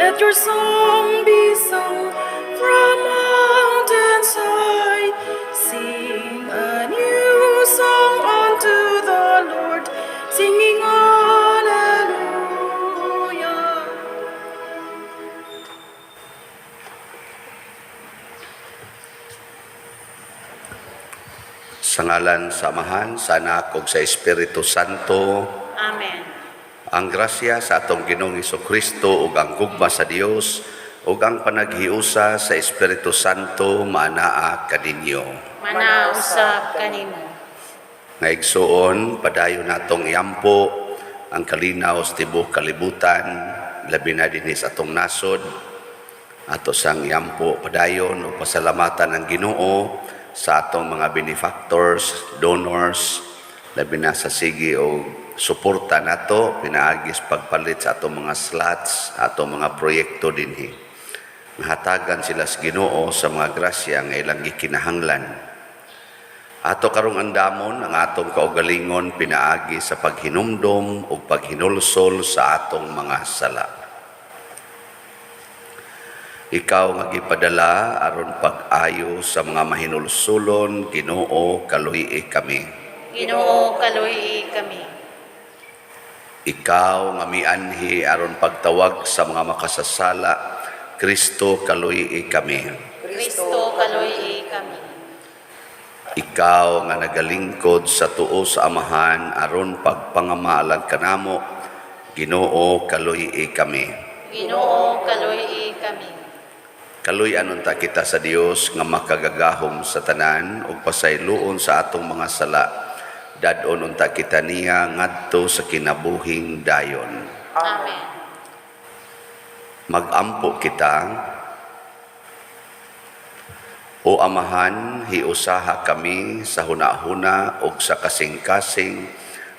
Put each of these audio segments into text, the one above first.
Let your song be sung from mountains high. Sing a new song unto the Lord, singing hallelujah. Sa ngalan sa Amahan, sa Anak ug sa Espiritu Santo. Amen. Ang grasya sa atong Ginoong Hesukristo ug ang gugma sa Dios ug ang panaghiusa sa Espiritu Santo maanaa kaninyo. Manausab kanimo. Nga igsuon, padayon natong iampo ang kalinaw sa tibuok kalibutan, labi na dinhi sa atong nasod. Ato sang iampo padayon o pasalamatan ang Ginoo sa atong mga benefactors, donors, labi na sa sige o suporta nato pinaagis pagpalit sa atong mga slots, atong mga proyekto dinhi. Mahatagan sila sa Ginoo sa mga grasya nga ilang gikinahanglan. Ato karong andamon ang atong kaugalingon pinaagi sa paghinumdom o paghinulsol sa atong mga sala. Ikaw nga gipadala aron pag-ayo sa mga mahinulsulon, Ginoo kaluhi kami. Ginoo kaluhi kami. Ikaw nga mianhi aron pagtawag sa mga makasasala, Kristo kaluhi kami. Kristo kaluhi kami. Ikaw nga nagalingkod sa tuo sa Amahan aron pagpangamalan kanamo, Ginoo kaluhi kami. Ginoo kaluhi kami. Kaluy anunta kita sa Dios nga makagagahom sa tanan ug pasayloon sa atong mga sala. Dadon unta kita niya ngadto sa kinabuhing dayon. Amen. Magampo kita. O Amahan, hiusaha kami sa hunahuna ug sa kasing-kasing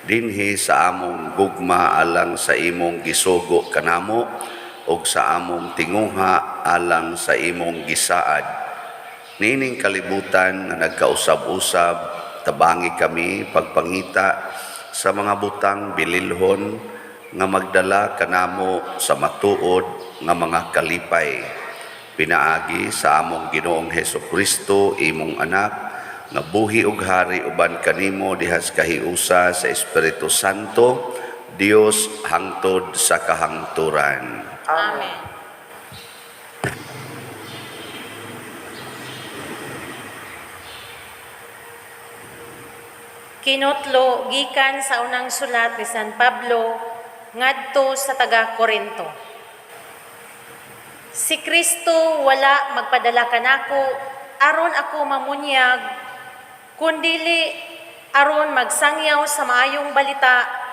dinhi sa among gugma alang sa imong gisugo kanamo ug sa among tinguha alang sa imong gisaad. Nining kalibutan nga nagkausab-usab, tabangi kami pagpangita sa mga butang bililhon nga magdala kanamo sa matuod nga mga kalipay. Pinaagi sa among Ginoong Hesukristo, imong anak, nga buhi ug hari uban kanimo dihas kahiusa sa Espiritu Santo, Dios hangtod sa kahangturan. Amen. Kinutlo gikan sa unang sulat ni San Pablo ngadto sa taga Corinto. Si Kristo wala magpadala kanako aron ako mamunyag, kundili aron magsangyaw sa maayong balita.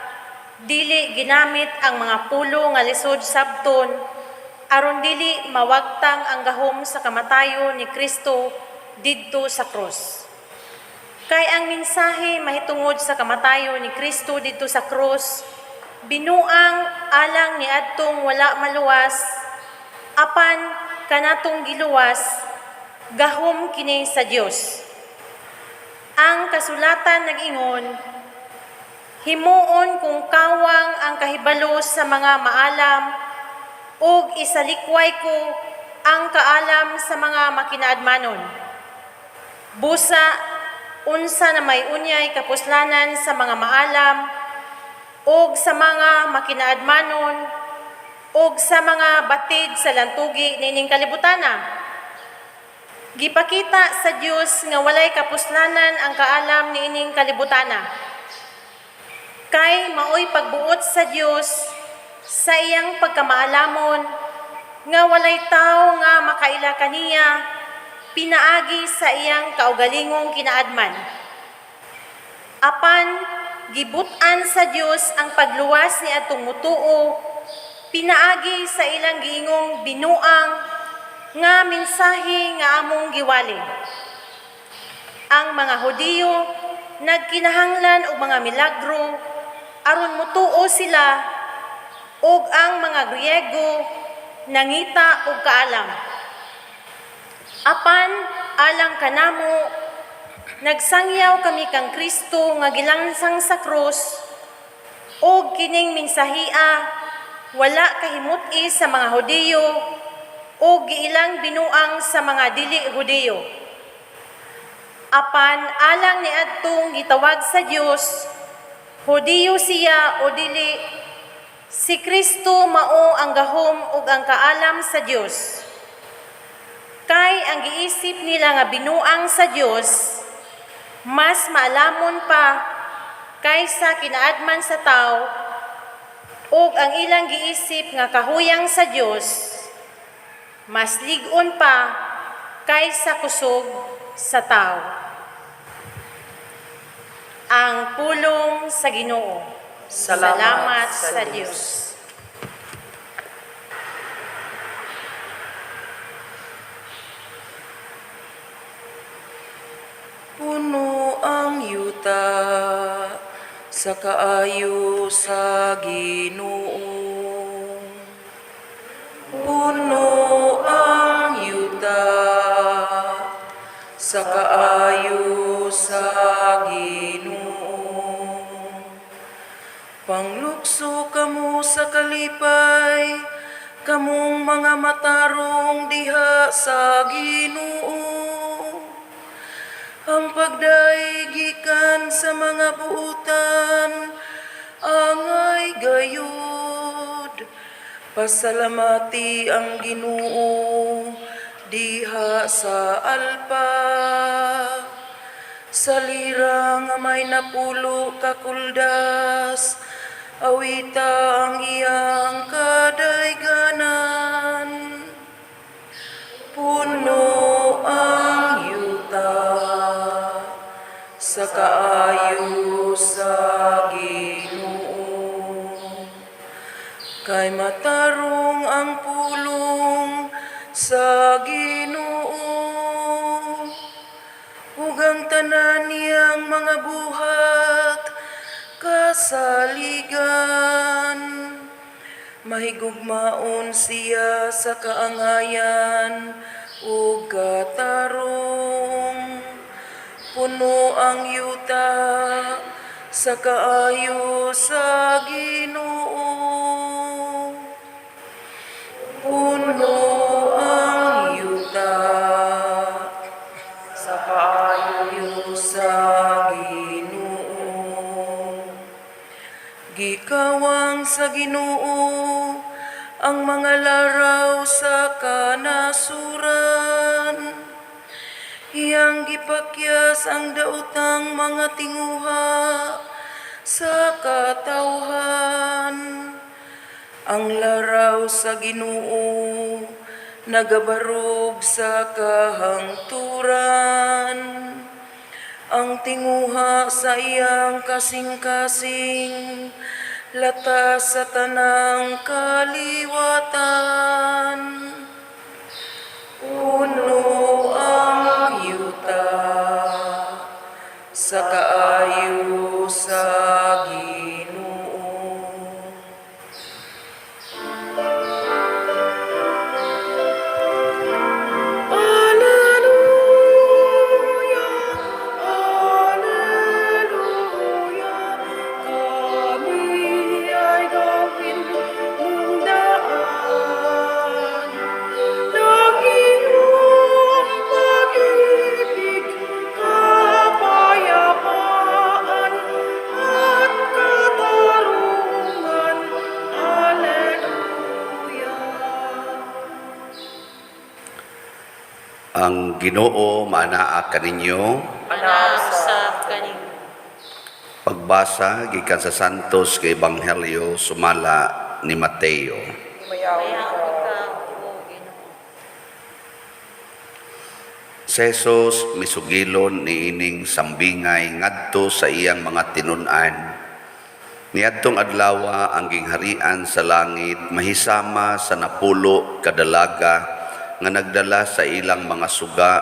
Dili ginamit ang mga pulo nga lisod sabton, aron dili mawagtang ang gahom sa kamatayon ni Kristo didto sa krus. Kay ang mensahe mahitungod sa kamatayon ni Kristo didto sa krus, binuang alang ni adtong wala maluwas, apan kanatong giluwas, gahom kini sa Dios. Ang kasulatan nag-ingon, himuon kung kawang ang kahibalo sa mga maalam, ug isalikway ko ang kaalam sa mga makinaadmanon. Busa, unsa na may unyay kapuslanan sa mga maalam, ug sa mga makinaadmanon, ug sa mga batid sa lantugi nining kalibutana. Gipakita sa Dios nga walay kapuslanan ang kaalam niining kalibutana. Kay maoy pagbuot sa Dios sa iyang pagkamaalamon nga walay tao nga makaila kaniya pinaagi sa iyang kaugalingong kinaadman. Apan gibutan sa Dios ang pagluwas ni atong mutuo pinaagi sa ilang giingong binuang nga mensahe nga among giwali. Ang mga Hudiyo nagkinahanglan og mga milagro aron mutuo sila, ug ang mga Griego nangita og kaalam. Apan alang kanamo nagsangyaw kami kang Kristo nga gilansang sa krus, ug kining mensahia wala kahimut-i sa mga Hudiyo o giilang binuang sa mga dili Hudiyo. Apan alang ni adtong gitawag sa Dios, Hudiyo siya o dili, si Kristo mao ang gahom ug ang kaalam sa Dios. Kay ang giisip nila nga binuang sa Dios, mas maalamon pa kaysa kinaadman sa tao, ug ang ilang giisip nga kahuyang sa Dios, mas lig-on pa kaysa kusog sa tao. Ang pulong sa Ginoo. Salamat sa Dios. Puno ang yuta sa kaayo sa Ginoo. Puno ang yuta sa kaayo sa Ginoo. Panglukso kamo sa kalipay, kamong mga matarong diha sa Ginoo. Ang pagdaigikan sa mga buutan, angay gayud. Pasalamati ang Ginoo diha sa alpa. Sa lira nga may napulo kakuldas, awita ang iyang kadayganan. Puno ang yuta sa kaayo sa Ginoo. Kay matarong ang pulong sa Ginoo, ug ang tanan niyang mga buhat kasaligan. Mahigugmaon siya sa kaangayan ug katarong. Puno ang yuta sa kaayo sa Ginoo. Puno ang yuta sa kaayo sa Ginoo. Gikawang sa Ginoo ang mga laraw sa kanasuran. Iyang gipakyas ang daotang mga tinguha sa katawhan. Ang laraw sa Ginoo nagabarog sa kahangturan. Ang tinguha sa iyang kasing-kasing, latas sa tanang kaliwatan. Puno ang yuta sa kaayo sa Ginoo. Alleluia, alleluia, kami ay gawin mong daan ng iyong pag-ibig, kapayapaan at katarungan. Alleluia. Ang Ginoo manaa kaninyo. Anausap kaninyo. Pagbasa gikan sa Santos nga Ebanghelyo sumala ni Mateo. Mayaon ka, o Ginoo. Si Jesus misugilon niining sambingay ngadto sa iyang mga tinun-an. Niadtong adlaw ang gingharian sa langit mahisama sa napulo kadalaga nga nagdala sa ilang mga suga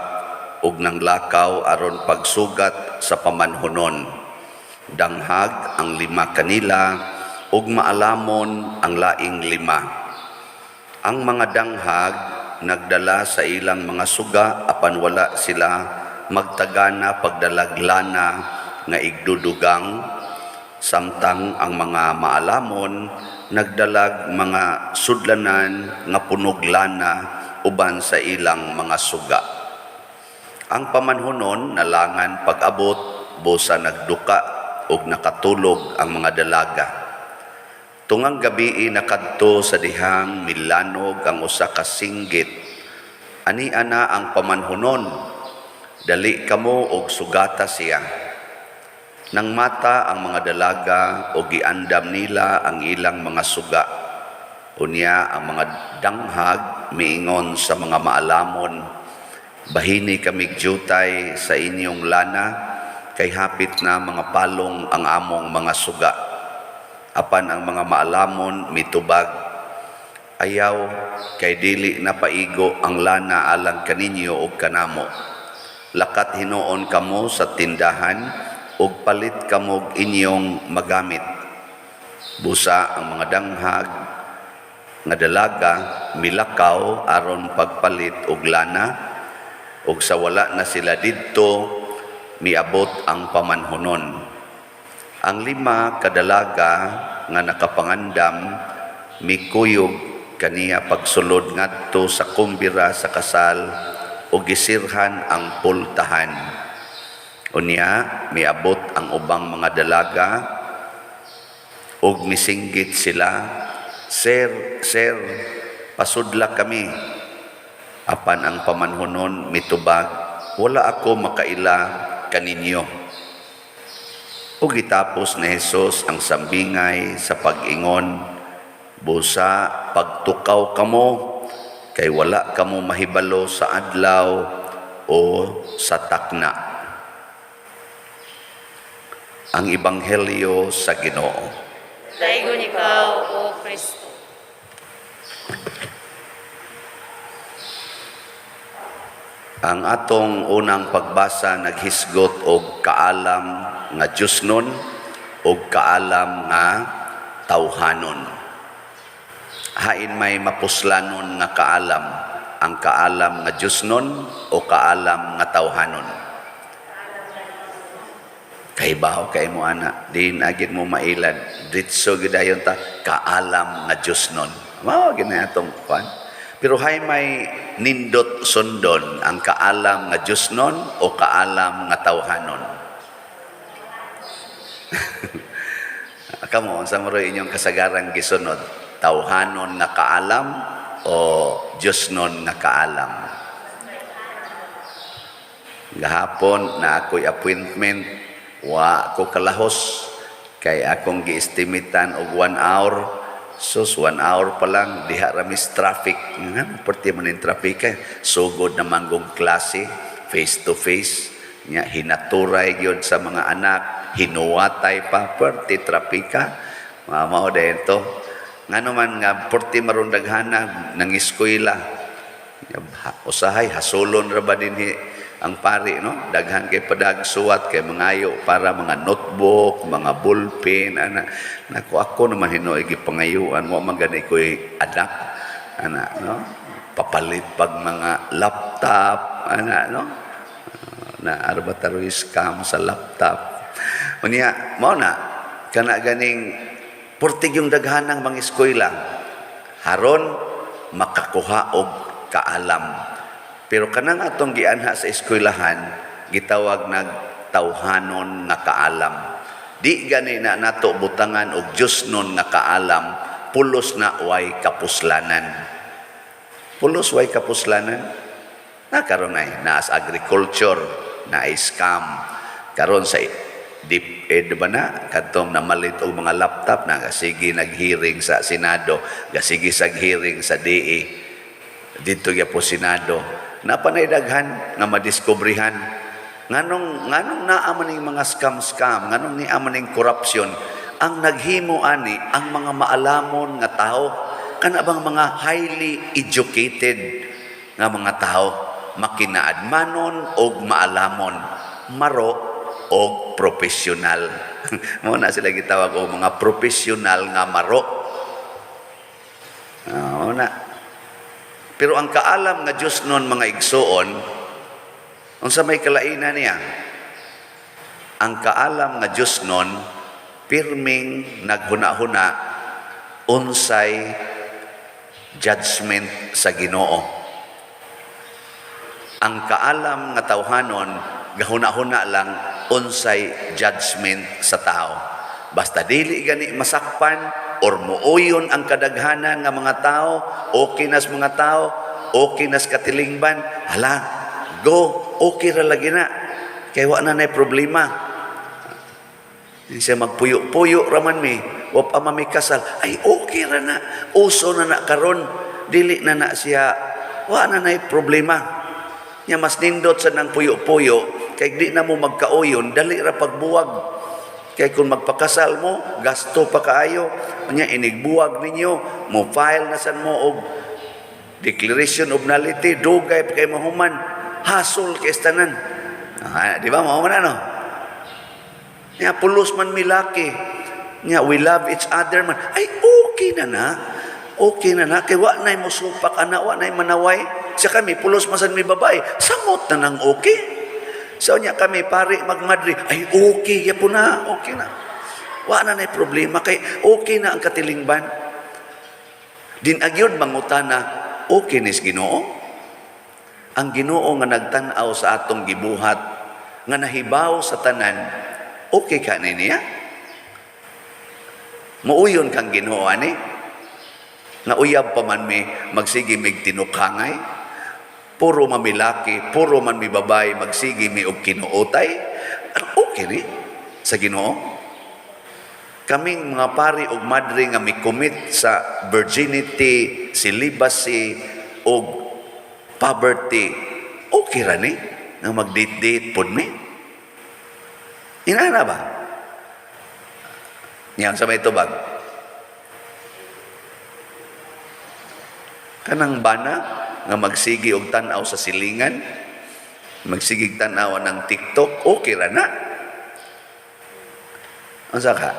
ug nang lakaw aron pagsugat sa pamanhonon. Danghag ang 5 kanila ug maalamon ang laing 5. Ang mga danghag nagdala sa ilang mga suga apan wala sila magtagana pagdalaglana nga igdudugang, samtang ang mga maalamon nagdalag mga sudlanan nga punog lana uban sa ilang mga suga. Ang pamanhunon nalangan pag-abot busa nagduka ug nakatulog ang mga dalaga. Tungang gabi nakadto sa dihang milanog ang usa ka singgit. Ani ana ang pamanhunon, dali kamo og sugata siya. Nang mata ang mga dalaga o giandam nila ang ilang mga suga. Unya ang mga danghag miingon sa mga maalamon, bahini kami jutay sa inyong lana, kay hapit na mga palong ang among mga suga. Apan ang mga maalamon mitubag, ayaw kay dili na paigo ang lana alang kaninyo o kanamo. Lakat hinuon kamo sa tindahan, ug palit kamog inyong magamit. Busa ang mga danghag nga dalaga milakaw aron pagpalit og lana, ug sa wala na sila didto miabot ang pamanhunon. Ang 5 kadalaga nga nakapangandam mikuyog kaniya pagsulod ngadto sa kumbira sa kasal ug gisirhan ang pultahan. Unya, miabot ang ubang mga dalaga ug misinggit sila, Sir, pasudla kami. Apan ang pamanhunon mitubag, wala ako makaila kaninyo. Ug gitapos ni Hesus ang sambingay sa pag-ingon, busa pagtukaw kamo, kay wala kamo mahibalo sa adlaw o sa takna. Ang Ebanghelyo sa Ginoo. Daigon ikaw, O Kristo. Ang atong unang pagbasa naghisgot og kaalam nga Diosnon og kaalam nga tawhanon. Hain may mapuslanon nga kaalam, ang kaalam nga Diosnon o kaalam nga tawhanon. Kay baho kay mo ana, din agid mo mailan, ditso gidayon ta kaalam nga Diosnon. Mao gini atong kwan. Pero hay may nindot sundon ang kaalam nga Diosnon o kaalam nga tawhanon. Kamo sa mo inyong kasagaran gisunod, tawhanon nga kaalam o Diosnon nga kaalam. Gahapon na ako'y appointment, wa ko kalahos kay akong giestimitan og 1 hour. Sus 1 hour pa lang diha ra mis traffic nga perti man in traffic kay sugod na manggong klase face to face nya hinaturay gyud sa mga anak, hinuwatay pa perti trapika. Mao dento ngano man nga perti marundaghana nang eskwela usahay hasulon ra ba dinhi ang pari, no? Daghan kay padag suwat kay mangayo para mga notebook, mga ballpen, ana. Nako ako naman hinoy gipangayuan mo magani koy anak, ana, no? Papalit pag mga laptop, ana, no? Na arbataroy scam sa laptop. Unya, mao na kana ganing portig yung daghanang mga eskwela haron makakuha og kaalam. Pero kanang atong gianha sa eskwelahan, gitawag nag tawhanon nga kaalam. Di gani na nato butangan og Diosnon nga kaalam, pulos na way kapuslanan. Pulos way kapuslanan. Na karon ay naas agriculture, na scam. Karon sa deep ed ba na kadtong namalit og mga laptop na sige naghearing sa Senado, gasige sa hearing sa DA. Dito gyapon Senado. Napanay daghan nga madiskubrihan nganong naa man ning mga scam nganong ni amaning corruption ang naghimo ani ang mga maalamon nga tao kana bang mga highly educated nga mga tao makinaadmanon og maalamon maro og professional. Mo na sila gitawag og mga professional nga maro. Na pero ang kaalam nga Diosnon mga igsoon, unsa may kalainan niya? Ang kaalam nga Diosnon pirming naghuna-huna unsay judgment sa Ginoo. Ang kaalam nga tawhanon gahuna-huna lang unsay judgment sa tao. Basta dili gani masakpan or muuyon ang kadaghanan nga mga tao, okay nas mga tao, okay nas katilingban, hala, go, okay ra lagi na. Kaya wala na problema. Hindi siya magpuyo-puyo raman mi, wa pa mami kasal, ay okay ra na, uso na karon, dili na siya, wala na problema. Nya mas nindot sa nang puyo-puyo, kay di na mo magkauyon, dali ra pagbuwag. Kaya kung magpakasal mo, gasto pa kaayo. Nya inigbuwag ninyo, mo file na san mo og declaration of nullity, dugay pa kay mahuman, hasol kay tanan. Di ba mo man ano? Nya pulos man milaki. Nya we love each other man. Ay okay na. Okay na. Kay wa nay mo supak ana, wa nay manaway. Siya kami pulos masan mi babae, samot na nang okay. So nya kami pare magmadri, ay okay yapon na, okay na. Wa na nay problema kay okay na ang katilingban. Din agyod mangutana, okay nis Ginoo? Ang Ginoo nga nagtan-aw sa atong gibuhat, nga nahibaw sa tanan, okay ka ni niya? Muuyon kang Ginoo ani? Nga uyab pa man mi magsige mig tinukangay, puro mamilaki, puro man mi babae magsige mi og kinuotay. Okay ni sa Ginoo. Kaming mga pari og madre nga mi commit sa virginity, celibacy og poverty. Okay ra ni nga mag-date-date pod mi. Inana ba? Yan sa may tubag. Kanang bana nga magsigi og tan-aw sa silingan, magsigig tan-aw ng TikTok, okay ra na. Unsa ka?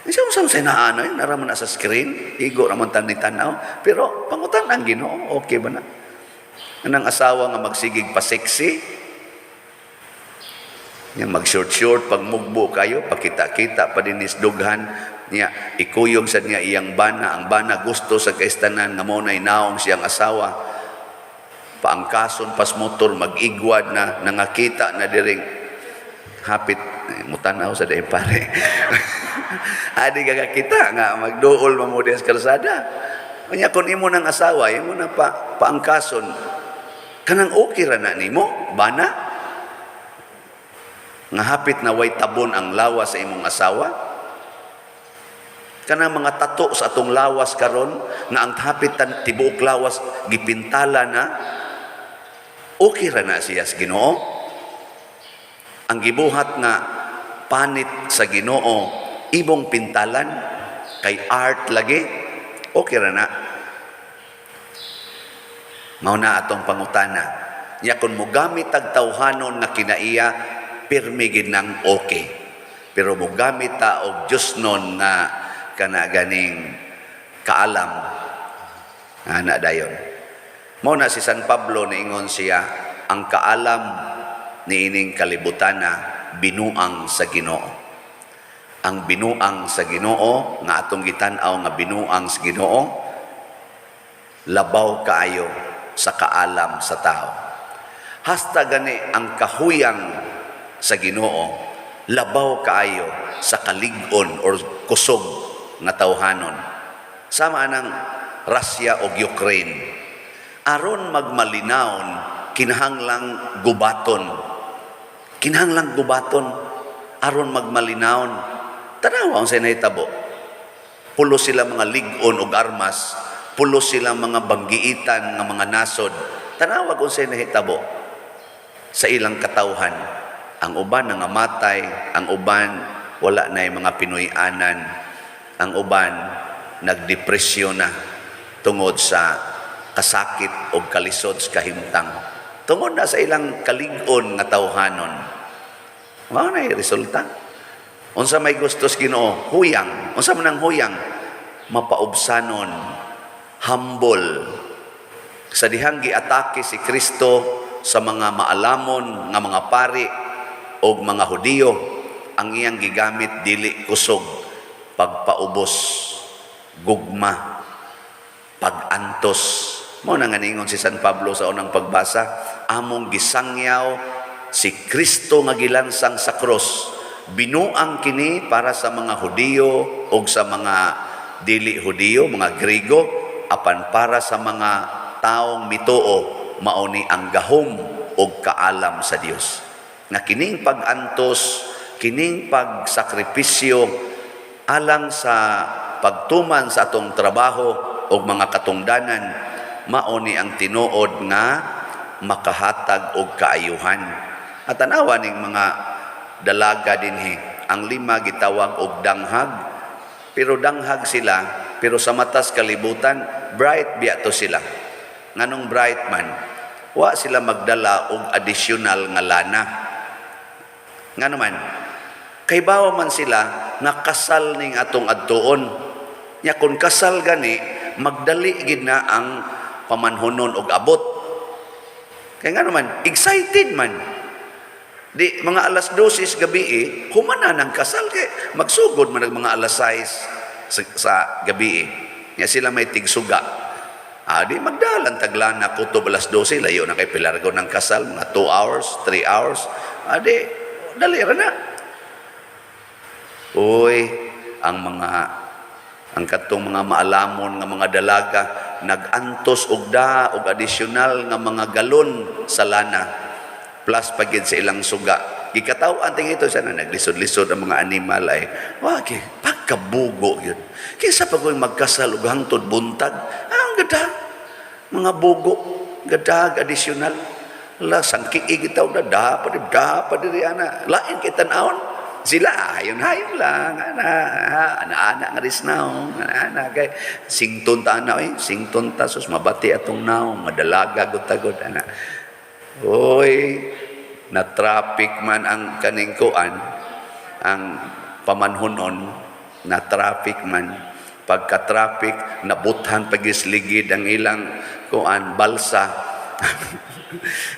Isang sa naanoy, naraman na sa screen, igo raman tan ni tan-aw, pero pangutan ang Ginoo, okay ba na? Anang asawa nga magsigig pa sexy, yang mag-short-short, pag mugbo kayo, pakita-kita, padinis dughan, niya, ikuyog sa niya iyang bana, ang bana gusto sa kaistanan, nga mo na inaong siyang asawa, paangkason, pas motor, mag-igwad na, nangakita na diring, hapit, mutanaw sa dahi pare. Adi kakakita nga, magduol mamudi sa kalsada. Kanya kung imo ng asawa, imo na paangkason, kanang okay ra na nimo, bana, nga hapit na way tabon ang lawas sa imong asawa, kanang mga tato sa atong lawas karon nga ang hapit tibuok lawas gipintala na, okay ra na siya sa Ginoo. Ang gibuhat nga panit sa Ginoo ibong pintalan kay art lagi, okay ra na. Mao na atong pangutana. Nya kun mogamit tag tawhanon nga kinaiya, pirmi gid nang okay. Pero mogamit ta og Dios non nga kana ganing kaalam ana dayon. Mao na si San Pablo niingon siya, ang kaalam niining kalibutana binuang sa Ginoo. Ang binuang sa Ginoo nga atong gitan-aw nga binuang sa Ginoo labaw kaayo sa kaalam sa tao. Hasta gani ang kahuyang sa Ginoo labaw kaayo sa kalig-on or kusog nga tawhanon. Sama nang Russia o Ukraine. Aron magmalinawon, kinahanglang gubaton. Kinahanglang gubaton aron magmalinawon. Tanawa ang sinahitabo. Pulo sila mga lig-on og armas, pulo sila mga banggiitan nga mga nasod. Tanawa kung sinahitabo sa ilang katawhan. Ang uban nangamatay, ang uban wala na yung mga Pinoy-anan, ang uban nagdepresyon na tungod sa kasakit o kalisod sa kahimtang. Tungod na sa ilang kalig-on nga tawhanon. Mao na yung resulta. Unsa may gusto sa Ginoo, huyang. Unsa man ang huyang? Mapaubsanon, humble. Sa dihang giatake si Kristo sa mga maalamon nga mga pari o mga Hudiyo, ang iyang gigamit dili kusog, pagpaubos, gugma, pag-antos. Mo na nga ningon si San Pablo sa unang pagbasa, among gisangyaw si Kristo nga gilansang sa cross. Binuang kini para sa mga Hudiyo o sa mga dili Hudiyo, mga Grigo, apan para sa mga taong mituo, mauni ang gahom o kaalam sa Dios. Nga kining pag-antos, kining pagsakripisyo alang sa pagtuman sa atong trabaho o mga katungdanan, mauni ang tinuod nga makahatag og kaayuhan. At tanawa ning mga dalaga dinhi, ang 5 gitawag og danghag, pero danghag sila, pero sa matas kalibutan bright biya to sila. Nganong bright man, wa sila magdala og additional nga lana. Nga naman, kay bawa man sila nga kasal ning atong adtuon. Nya kung kasal gani, magdali gid na ang pamanhonon og abot. Kaya nga naman, excited man. Di mga alas 12 gabi humana ng kasal kay magsugod man mga alas 6 sa gabi. Nya sila may tigsuga. Di magdalan taglana kutob alas 12 layo na kay pilargo ng kasal mga 2 hours, 3 hours. Di dali ra na. Uy, ang katong mga maalamon nga mga dalaga nagantos og adisyonal nga mga galon sa lana plus pagid sa ilang suga. Gikataw-an ting ito siya na naglisod-lisod ang mga animal ay wagi pagkabugo yun. Kinsa pag magkasal og hangtod buntag, ang gada mga bugo, gadag adisyonal. La sangki igitaw na dapat diri ana. Lain kita naon. Sila hayon lang ana nga risnaw ana kay sington ta ana sington ta sus mabati atong naw madalaga gud ana. Oy, na traffic man ang kaning kuan, ang pamanhonon na traffic man, pagka-traffic nabuthan pagisligid ang ilang kuan balsa.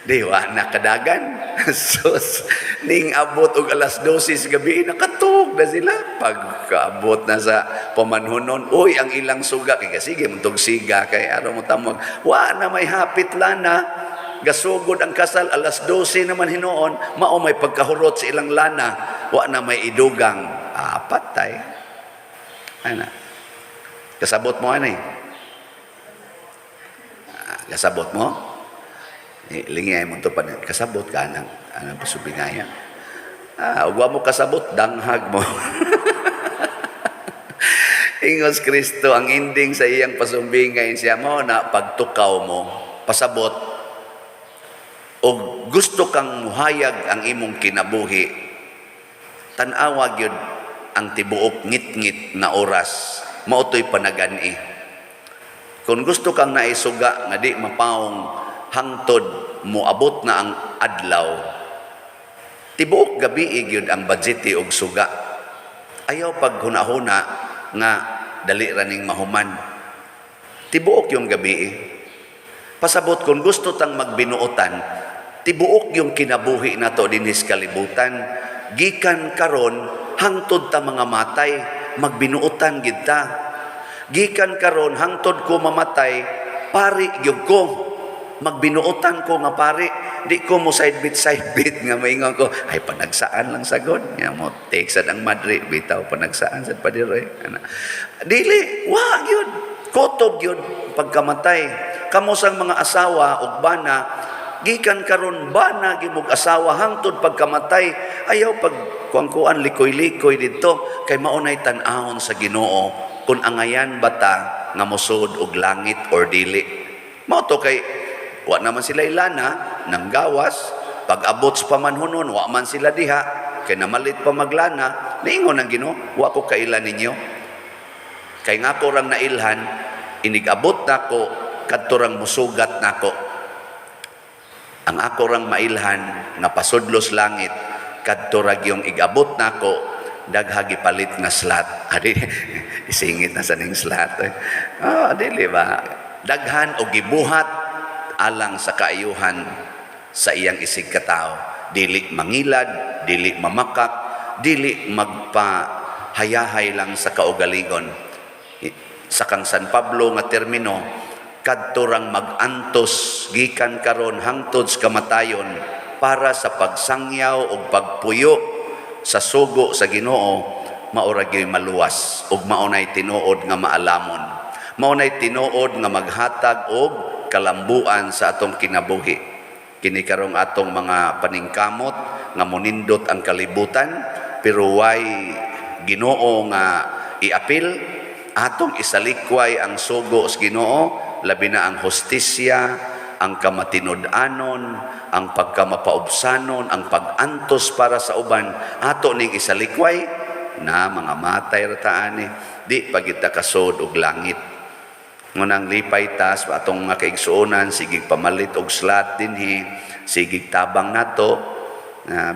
Diwa nakadagan. Sus, ning abot og alas 12 gabi nakatug na sila. Pagkaabot na sa pamanhonon, uy ang ilang suga kay sige muntog siga kay araw mo tamog. Wa na may hapit lana. Gasugod ang kasal alas 12 naman hinuon, mao may pagkahurot sa ilang lana, wa na may idugang. Patay. Ana. Kasabot mo ani. Kasabot mo? Lingay mo to pa kasabot ka nang pasubingaya. Ugwa mo kasabot danghag mo. Ingos Kristo ang ending sa iyang pasumbingay siya mo na pagtukaw mo pasabot o gusto kang muhayag ang imong kinabuhi, tan-awa gyud ang tibuok ngit-ngit na oras mautoy panagani. Kung gusto kang naisuga nga di mapaong hangtod moabot na ang adlaw, tibuok gabi gyud ang budgeti og suga. Ayaw pag hunahuna nga dali raning mahuman. Tibuok yung gabi. Pasabot kung gusto tang magbinuotan, tibuok yung kinabuhi nato dinhis kalibutan, gikan karon hangtod ta mga matay, magbinuotan gid ta. Gikan karon hangtod ko mamatay, pari gyud ko. Magbinuotan ko nga pari, di ko mo side bit nga maingon ko, ay panagsaan lang sagod. Nga mo, take sad ang madri, bitaw panagsaan sad padiroy. Dili, wag yun. Kotob yun, pagkamatay. Kamo sang mga asawa o bana, gikan karon bana gimog asawa hangtod pagkamatay. Ayaw pag kuang-kuan likoy-likoy dito, kay maunay tan-ahon sa Ginoo kung angayan bata nga mosud og langit or dili. Mao to kay wa naman sila ilana ng gawas, pag-abot sa pamanhonon, wa man sila diha, kay namalit pa maglana, niingon ang Ginoo, wa ko kailan ninyo. Kay nga ko rang nailhan, inigabot nako, kadto rang musugat nako. Ang ako rang mailhan, nga pasudlos langit, kadto rag yung igabot nako, daghagi palit nga slat. Adi, isingit na sa ning slat. Dili ba? Daghan o gibuhat, alang sa kaayuhan sa iyang isig katao. Dili mangilad, dili mamakak, dili magpahayahay lang sa kaugalingon. sa kang San Pablo nga termino, kadto rang mag-antos gikan karon hangtod sa kamatayon para sa pagsangyaw o pagpuyo sa sugo sa Ginoo, maura gyud maluwas ug maunay tinuod nga maalamon. Maunay tinuod nga maghatag og kalambuan sa atong kinabuhi. Kini karong atong mga paningkamot nga monindot ang kalibutan, pero way Ginoo nga iapil, atong isalikway ang sugo sa Ginoo, labi na ang hostisya, ang kamatinud-anon, ang pagkamapaubsanon, ang pag-antos para sa uban, ato ning isalikway na mga matay rataani, di pagita kasod og langit. Ngunang lipay tas atong mga kaigsuonan, sigig pamalit og slat dinhi, sigig tabang nato,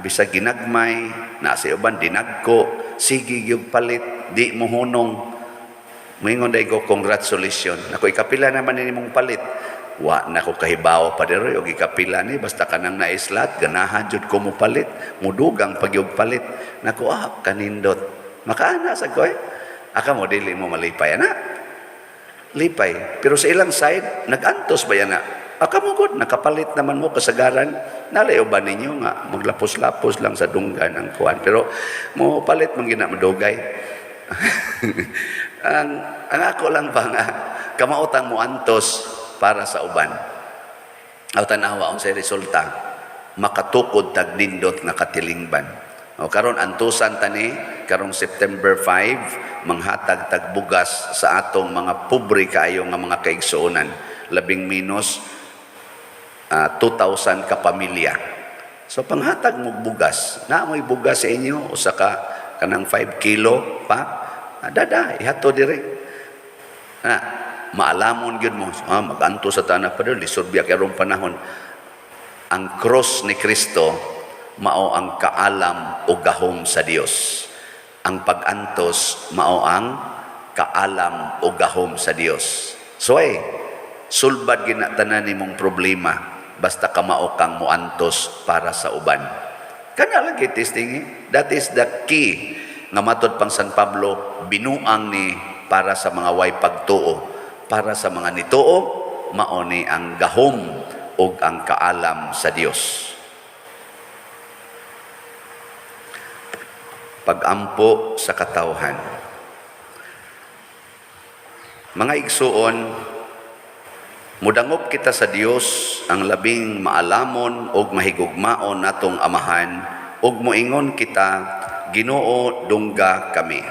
bisag ginagmay, nasa uban dinagko, sigig yung palit, di mo hunong. Moingon day ko, congratulations. Ako ikapila naman ni mong palit. Wa na ko kahibaw pa dero og ikapila ni basta kanang naislat ganahan jud ko mo palit, mudugang pagyog palit. Nako kanindot. Makaana sa ko aka mo dili mo malipay ana. Lipay. Pero sa ilang side nagantos ba yana? Aka mo gud nakapalit naman mo kasagaran. Nalayo ba ninyo nga maglapos-lapos lang sa dunggan ang kuan. Pero mo palit man gina madugay. ang ako lang ba nga kamautang mo antos para sa uban. Aw tanawa ang sa resulta, makatukod tag nindot nga katilingban. O karon antusan tani karong September 5 manghatag tag bugas sa atong mga pobre kaayo nga mga kaigsuonan, labing minus 2,000 ka pamilya. So panghatag mo bugas, na mo'y bugas sa inyo usa ka kanang 5 kilo pa. Dada ihato dire. Maalamon gyud mo, maganto sa tanah pa dito, lisod biya karong panahon. Ang cross ni Kristo mao ang kaalam o gahom sa Dios. Ang pag-antos mao ang kaalam o gahom sa Dios. So sulbad ginatanan nimong problema basta ka mao kang muantos para sa uban. Kana lang testing. That is the key nga matod pang San Pablo, binuang ni para sa mga way pagtuo. Para sa mga nituo, maoni ang gahom o ang kaalam sa Dios. Pag-ampo sa katawhan. Mga igsuon, mudangop kita sa Dios ang labing maalamon o mahigugmaon natong amahan o moingon kita, Ginoo dungga kami.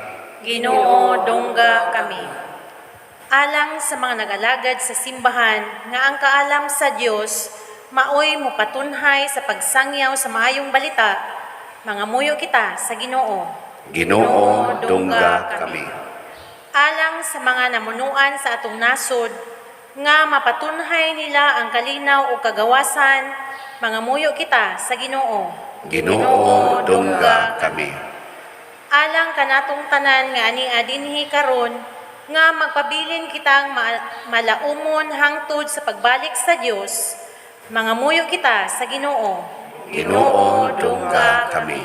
Ginoo dungga kami. Alang sa mga nagalagad sa simbahan nga ang kaalam sa Dios maoy mopatunhay sa pagsangyaw sa maayong balita, mga muyo kita sa Ginoo. Ginoo dungga kami. Alang sa mga namunuan sa atong nasod nga mapatunhay nila ang kalinaw o kagawasan, mga muyo kita sa Ginoo. Ginoo dungga kami. Alang kanatong tanan nga ani adinhi karon nga magpabilin kitang malaumon hangtod sa pagbalik sa Dios, mga muyo kita sa Ginoo. Ginoo dungga kami.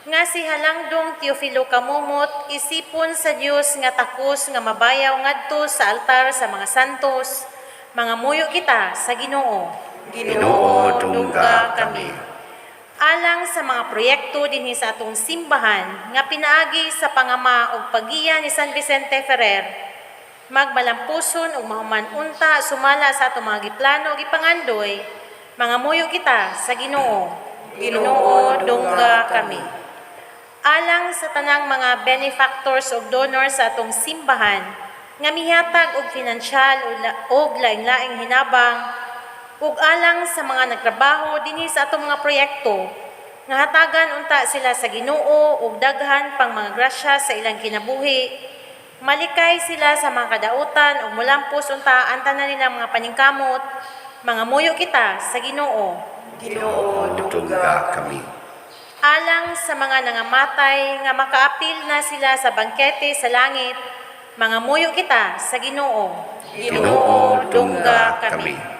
Nga si Halangdong Teofilo Kamumot, isipon sa Dios nga takos nga mabayaw ngadto sa altar sa mga santos, mga muyo kita sa Ginoo. Ginoo dungga kami. Alang sa mga proyekto dinhi sa atong simbahan nga pinaagi sa pangama ug pagiya ni San Vicente Ferrer, magmalampuson ug mahuman unta sumala sa atong mga giplano ug gipangandoy, mga muyo kita sa Ginoo. Ginoo dungga kami. Alang sa tanang mga benefactors ug donors sa atong simbahan nga mihatag og pinansyal ug laing-laing hinabang, ug alang sa mga nagtrabaho dinhi sa atong mga proyekto, nga hatagan unta sila sa Ginoo ug daghan pang mga grasya sa ilang kinabuhi. Malikay sila sa mga kadautan ug mulampos unta ang tanan nilang mga paningkamot, mga muyo kita sa Ginoo. Ginoo dungga kami. Alang sa mga nangamatay nga makaapil na sila sa bangkete sa langit, mga muyo kita sa Ginoo. Ginoo dungga kami.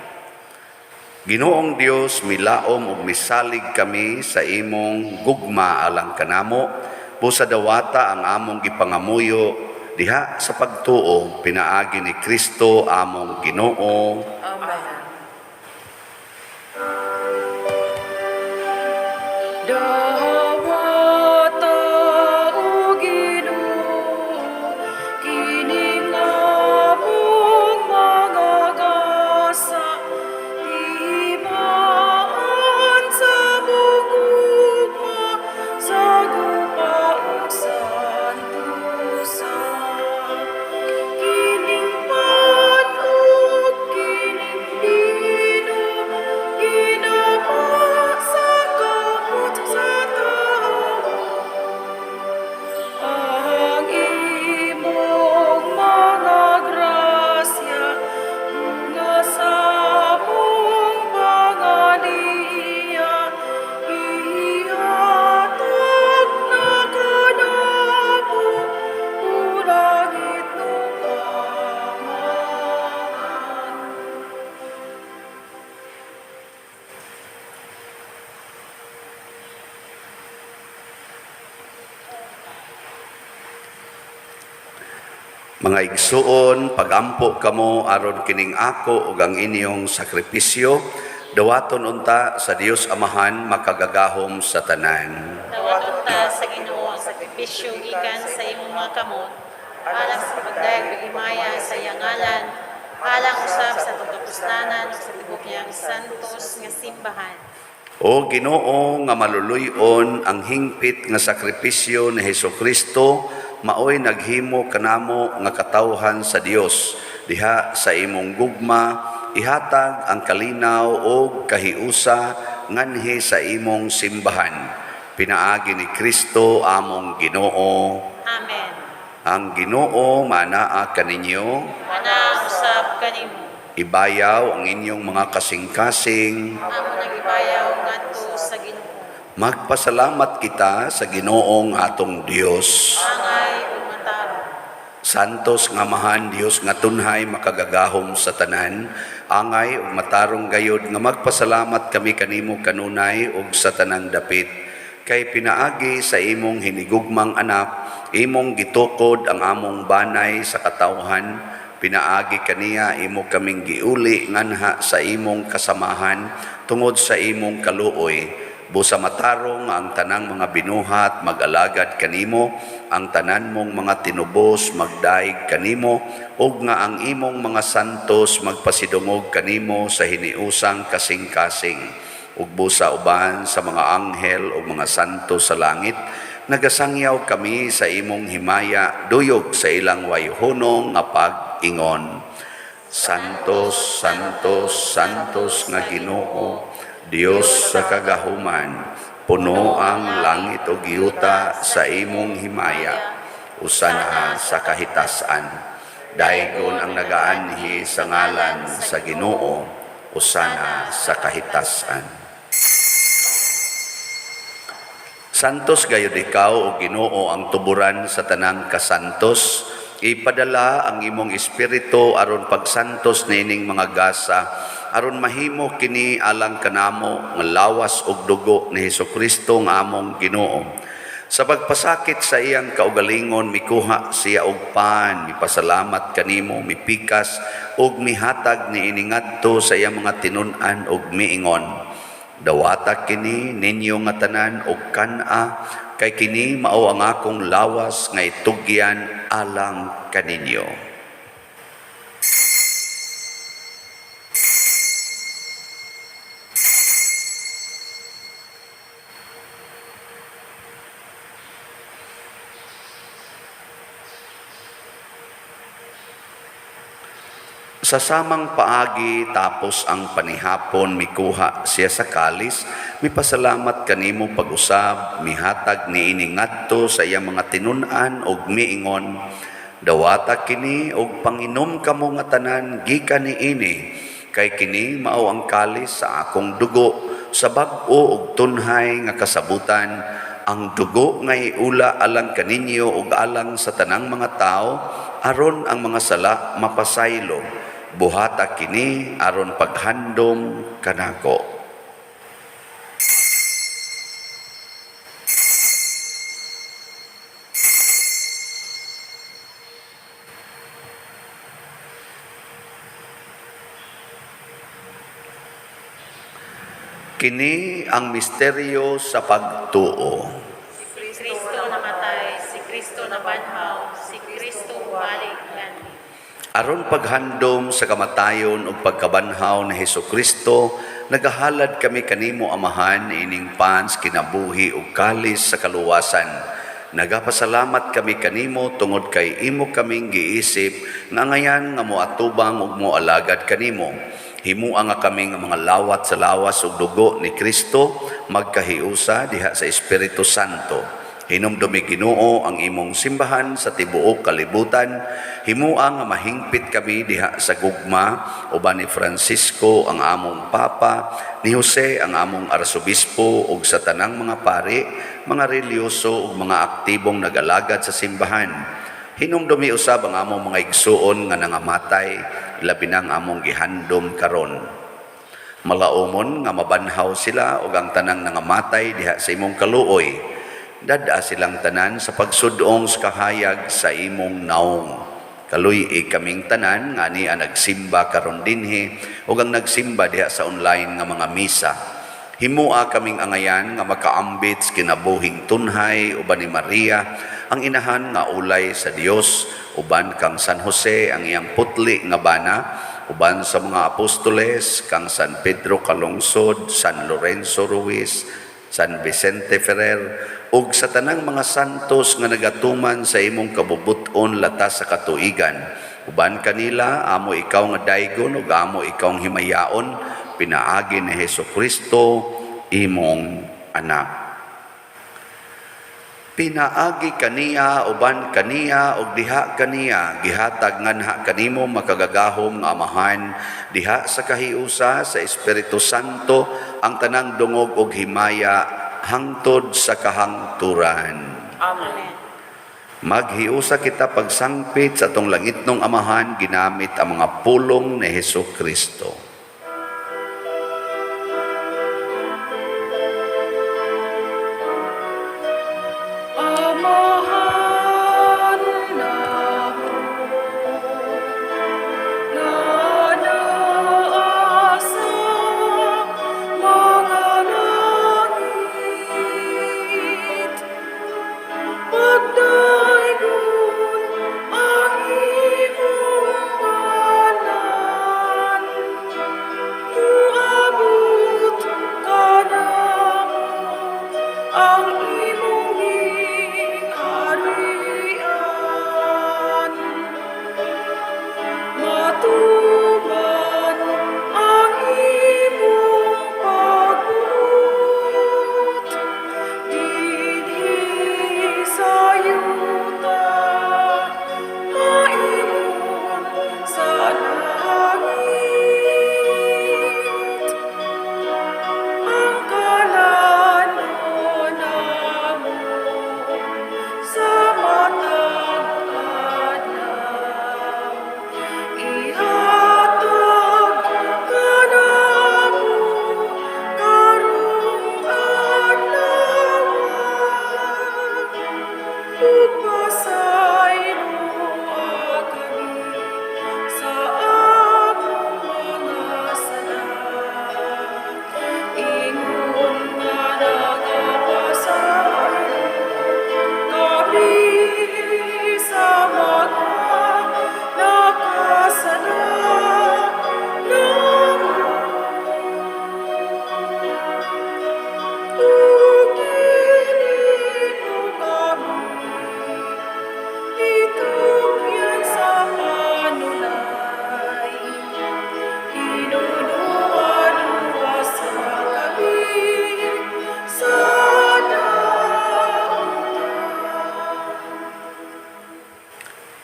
Ginoong Dios, milaom ug misalig kami sa imong gugma alang kanamo. Busa dawata ang among gipangamuyo diha sa pagtuo pinaagi ni Kristo among Ginoo. Amen. Dawata o Ginoo, kining among mga gasa, timaan sa mugugma, sa gupa ug santusan. Kining panog, kining bino, ginawa sa kamot sa tao. Ang imong mga grasya, nga sa mong panganiya, ihatag na kanamo, ulangit nupangan. Mga igsuon, pagampo kamo aron kining ako ug ang inyong sakripisyo, dawaton unta sa Dios Amahan makagagahom sa tanan. Dawaton ta sa Ginoo ang sakripisyo gikan sa imong mga kamot, alang sa pagdayeg bigimaya sa iyang ngalan, alang usab sa pagkapuslanan ug sa tibok niyang santos nga simbahan. O Ginoo nga maluluy-on ang hingpit nga sakripisyo ni Hesukristo, maoy naghimo kanamo nga katawhan sa Dios. Diha sa imong gugma, ihatag ang kalinaw o kahiusa nganhi sa imong simbahan. Pinaagi ni Kristo among Ginoo. Amen. Ang Ginoo manaa kaninyo, Ana usab kanimo. ibayaw ang inyong mga kasing-kasing. Amo nagibayaw ngadto sa Ginoo. Magpasalamat kita sa Ginoong atong Dios. Angay ug matarong. Santos nga Amahan Dios nga tunhay makagagahom sa tanan, angay ug matarong gayod nga magpasalamat kami kanimo kanunay ug sa tanang dapit. Kay pinaagi sa imong hinigugmang anak, imong gitukod ang among banay sa katawhan, pinaagi kaniya imo kaming giuli nganha sa imong kasamahan tungod sa imong kaluoy. Busa matarong ang tanang mga binuhat mag-alagad kanimo, ang tanan mong mga tinubos magdaig kanimo, ug nga ang imong mga santos magpasidungog kanimo sa hiniusang kasing-kasing. Ug busa uban sa mga anghel ug mga santos sa langit, nagasangyaw kami sa imong himaya, duyog sa ilang wayhunong nga pag-ingon. Santos, Santos, Santos nga Ginoo, Dios sa kagahuman, puno ang langit o giyuta sa imong himaya, usana sa kahitasan. Daigon ang nagaanhi sa ngalan sa Ginoo, usana sa kahitasan. Santos gayud ikaw o Ginoo ang tuburan sa tanang kasantos, ipadala ang imong espiritu aron pagsantos nining mga gasa, aron mahimo kini alang kanamo nga lawas ug dugo ni Hesukristo nga among Ginoo. Sa pagpasakit sa iyang kaugalingon mikuha siya og pan, mipasalamat kanimo, mipikas ug mihatag niini ngadto sa iyang mga tinun-an ug miingon. Dawata kini ninyo nga tanan og kan-a, kay kini mao ang akong lawas nga itugyan alang kaninyo. Sa samang paagi tapos ang panihapon mikuha siya sa kalis, mipasalamat kanimo pag-usab, mihatag niini ngadto sa iyang mga tinun-an ug miingon, dawata kini og panginom kamo nga tanan gikan niini, kay kini mao ang kalis sa akong dugo, sa bag-o ug tunhay nga kasabutan, ang dugo nga iula alang kaninyo ug alang sa tanang mga tao, aron ang mga sala mapasaylo. Buhata kini aron paghandom kanako. Kini ang misteryo sa pagtuo. Si Kristo namatay, si Kristo nabanhaw, si Kristo balik gani. Aron paghandom sa kamatayon ug pagkabanhaw ni Hesukristo, nagahalad kami kanimo Amahan ining pans kinabuhi ug kalis sa kaluwasan. Nagapasalamat kami kanimo tungod kay imo kaming giisip nga ngayan nga moatubang ug moalagad kanimo. Himua nga kami nga mga lawat sa lawas ug dugo ni Kristo magkahiusa diha sa Espiritu Santo. Hinumdumi Ginoo ang imong simbahan sa tibuok kalibutan. Himua nga mahingpit kami diha sa gugma uban ni Francisco ang among papa, ni Jose ang among arsobispo ug sa tanang mga pari, mga relyoso ug mga aktibong nag-alagad sa simbahan. Hinumdumi usab ang among mga igsuon nga nangamatay, labi na ang among gihandom karon. Malaumon nga mabanhaw sila ug ang tanang nangamatay diha sa imong kaluoy. Dada silang tanan sa pagsudong sa kahayag sa imong naong. Kaluy kaming tanan nga niya nagsimba karon dinhi ug ang nagsimba diha sa online nga mga misa. Himua kaming angayan nga makaambit sa kinabuhing tunhay uban ni Maria, ang inahan nga ulay sa Dios, uban kang San Jose ang iyang putli nga bana, uban sa mga apostoles kang San Pedro Calungsod, San Lorenzo Ruiz, San Vicente Ferrer, ug sa tanang mga santos nga nagatuman sa imong kabubuton latas sa katuigan. Uban kanila, amo ikaw nga daygon ug amo ikaw nga himayaon, pinaagi ni Hesukristo, imong anak. Pinaagi kaniya, uban kaniya, ug diha kaniya, gihatag nganha kanimo makagagahom nga Amahan, diha sa kahiusa sa Espiritu Santo, ang tanang dungog ug himaya, hangtod sa kahangturan. Amen. Maghiusa kita pagsangpit sa atong langitnong Amahan, ginamit ang mga pulong ni Hesukristo.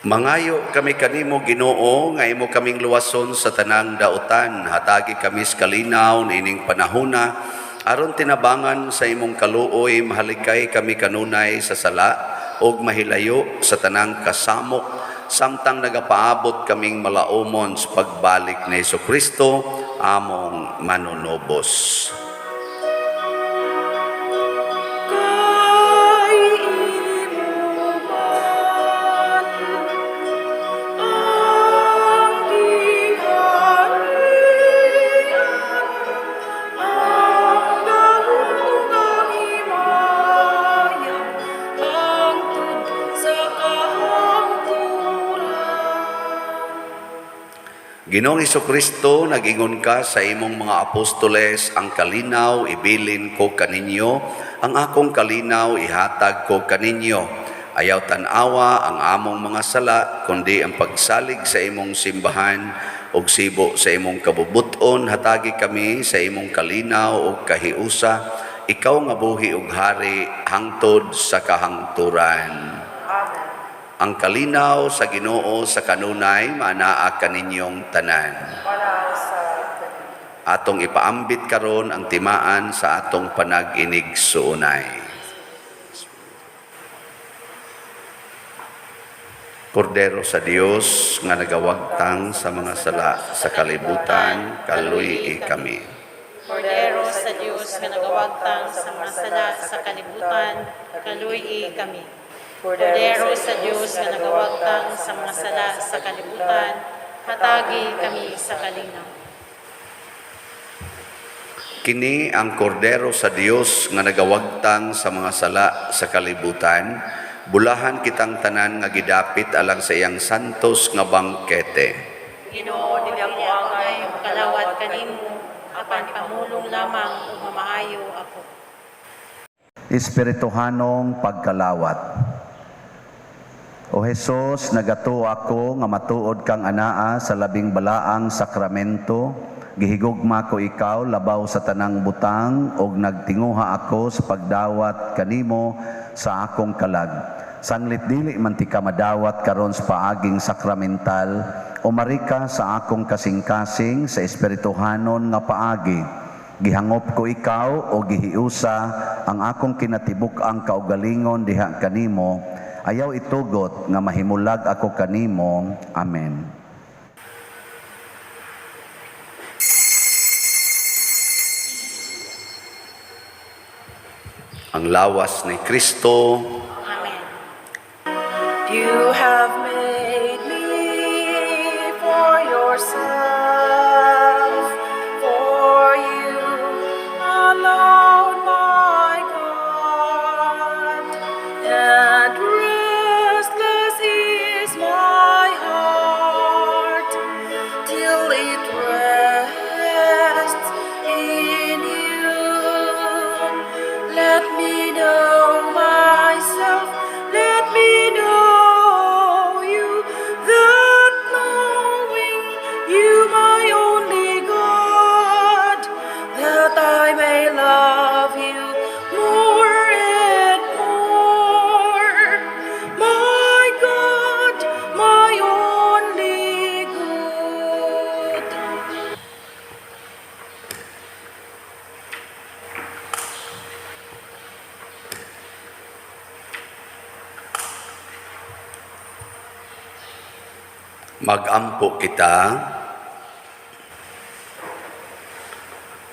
Mangayo kami kanimo Ginoo nga imo kaming luwason sa tanang dautan, hatagi kami sa kalinaw nining panahona aron tinabangan sa imong kaluoy, mahalikay kami kanunay sa sala ug mahilayo sa tanang kasamok samtang nagapaabot kaming malaumon sa pagbalik ni Hesukristo among manunubos. Ginoong Hesukristo, nag-ingon ka sa imong mga apostoles, ang kalinaw ibilin ko kaninyo, ang akong kalinaw ihatag ko kaninyo. Ayaw tanawa ang among mga sala, kundi ang pagsalig sa imong simbahan og sibo sa imong kabubuton. Hatagi kami sa imong kalinaw og kahiusa, ikaw nga buhi ug hari hangtod sa kahangturan. Ang kalinaw sa Ginoo sa kanunay maanaa kaninyong tanan. Atong ipaambit karon ang timaan sa atong panag-inig suunay. Kordero sa Dios nga nagawagtang sa mga sala sa kalibutan, kaluy kami. Kordero sa Diyos nga nagawagtang sa mga sala sa kalibutan, kaluy kami. Kordero sa Diyos nga nagawagtang sa mga sala sa kalibutan, hatagi kami sa kalinaw. Kini ang kordero sa Dios nga nagawagtang sa mga sala sa kalibutan, bulahan kitang tanan nga gidapit alang sa iyang santos nga bangkete. Ginoo, dili ako angay kalawat kanimo, apan pamulong lamang ug mamaayo ako. Espirituhanong pagkalawat. O Jesus, nagato ako nga matuod kang anaa sa labing balaang sakramento, gihigugma ko ikaw labaw sa tanang butang, og nagtinguha ako sa pagdawat kanimo sa akong kalag. Sanglit dili man ti ka madawat karon sa paaging sakramental, o marika sa akong kasing-kasing sa espirituhanon nga paagi. Gihangop ko ikaw o gihiusa ang akong kinatibuk-ang kaugalingon diha kanimo, ayaw itugot nga mahimulag ako kanimo. Amen. Ang lawas ni Kristo. Amen. You have made me for yourself, for you alone, my God, and restless is my heart till it rests in you. Let me know myself, let me know you, that knowing you, my only God, that I may love you more and more. My God, my only good. Magampo kita.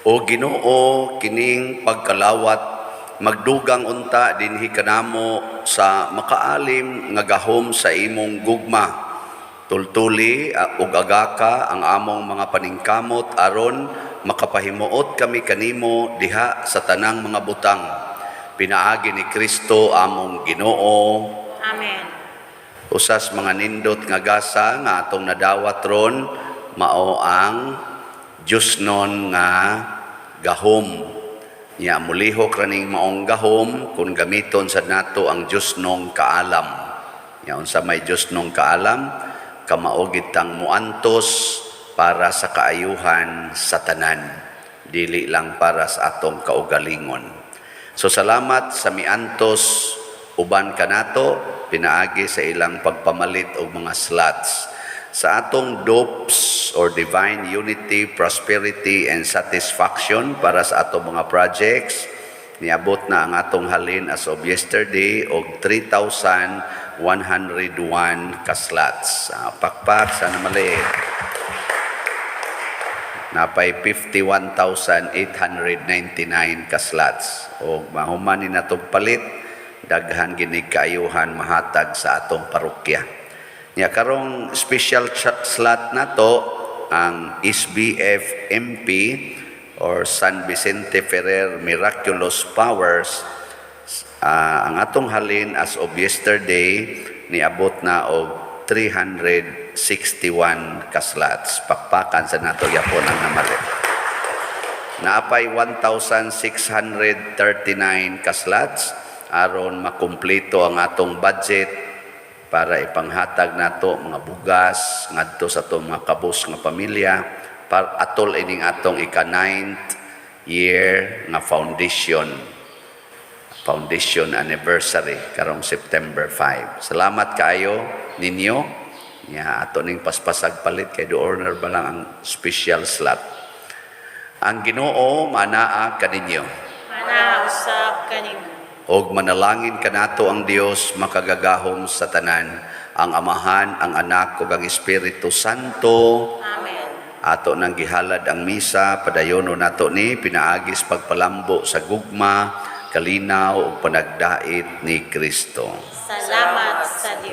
O Ginoo, kining pagkalawat, magdugang unta dinhi kanamo sa makaalim nga gahom sa imong gugma. Tultuli ug agaka ang among mga paningkamot aron makapahimuot kami kanimo diha sa tanang mga butang. Pinaagi ni Kristo among Ginoo. Amen. Usas mga nindot nga gasa nga atong nadawat ron, mao ang Diyos non nga gahom. Nya mulihok raning maong gahom kung gamiton sa nato ang Diyos nong kaalam. Nya unsa may Diyos nong kaalam, kamaugit tang muantos para sa kaayuhan sa tanan, dili lang para sa atong kaugalingon. So salamat sa miantos uban kanato, pinaagi sa ilang pagpamalit og mga slots sa atong DOPS or Divine Unity, Prosperity and Satisfaction para sa atong mga projects. Niabot na ang atong halin as of yesterday og 3,101 ka slots. Pakpak sana maliit. Napay 51,899 ka slots. O mahuman ni natong palit, daghan ginig kaayuhan mahatag sa atong parokya. Nya karong special slot nato ang SBF MP or San Vicente Ferrer Miraculous Powers. Ang atong halin as of yesterday niabot na og 300 1,261 kaslots. Pakpakan sa nato yapon ang namali. Naapay 1,639 kaslots aron makumpleto ang atong budget para ipanghatag nato mga bugas ngadto sa atong mga kabus nga pamilya para atol ining atong ika-9th year nga foundation anniversary karong September 5. Salamat kaayo ninyo. Nya ato ning paspasag palit kay do honor ba lang ang special slot. Ang Ginoo manaa kaninyo. Mana usab kaning Og manalangin kanato ang Dios makagagahom sa tanan, ang Amahan, ang Anak ug ang Espiritu Santo. Amen. Ato nang gihalad ang misa, padayono nato ni pinaagis pagpalambo sa gugma, kalinaw ug panagdait ni Kristo. Salamat sa Dios.